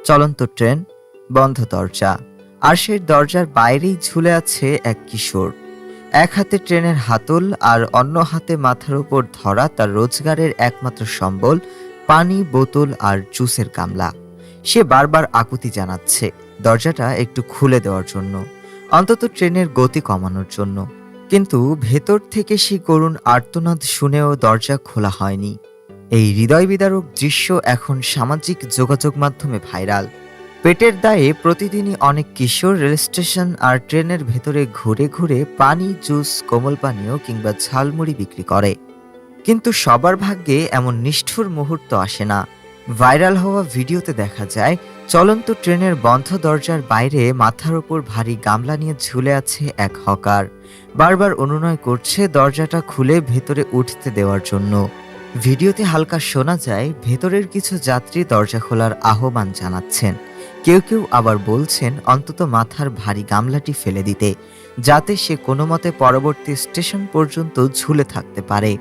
চলন্ত ট্রেন, বন্ধ দরজা, আর সেই দরজার বাইরেই ঝুলে আছে এক কিশোর। এক হাতে ট্রেনের হাতল আর অন্য হাতে মাথার উপর ধরা তার রোজগারের একমাত্র সম্বল, পানি বোতল আর জুসের গামলা। সে বারবার আকুতি জানাচ্ছে দরজাটা একটু খুলে দেওয়ার জন্য, অন্তত ট্রেনের গতি কমানোর জন্য। কিন্তু ভেতর থেকে সেই করুণ আর্তনাদ শুনেও দরজা খোলা হয়নি। এই হৃদয় বিদারক দৃশ্য এখন সামাজিক যোগাযোগ মাধ্যমে ভাইরাল। পেটের দায়ে প্রতিদিনই অনেক কিশোর রেল স্টেশন আর ট্রেনের ভেতরে ঘুরে ঘুরে পানি, জুস, কোমল পানীয় কিংবা ঝালমুড়ি বিক্রি করে। কিন্তু সবার ভাগ্যে এমন নিষ্ঠুর মুহূর্ত আসে না। ভাইরাল হওয়া ভিডিওতে দেখা যায় চলন্ত ট্রেনের বন্ধ দরজার বাইরে মাথার উপর ভারী গামলা নিয়ে ঝুলে আছে এক হকার। বারবার অনুনয় করছে দরজাটা খুলে ভেতরে উঠতে দেওয়ার জন্য। ভিডিওতে হালকা শোনা যায় ভেতরের কিছু যাত্রী দরজা খোলার আহ্বান জানাচ্ছেন। কেউ কেউ আবার বলছেন অন্তত মাথার ভারী গামলাটি ফেলে দিতে, যাতে সে কোনো মতে পরবর্তী স্টেশন পর্যন্ত ঝুলে থাকতে পারে।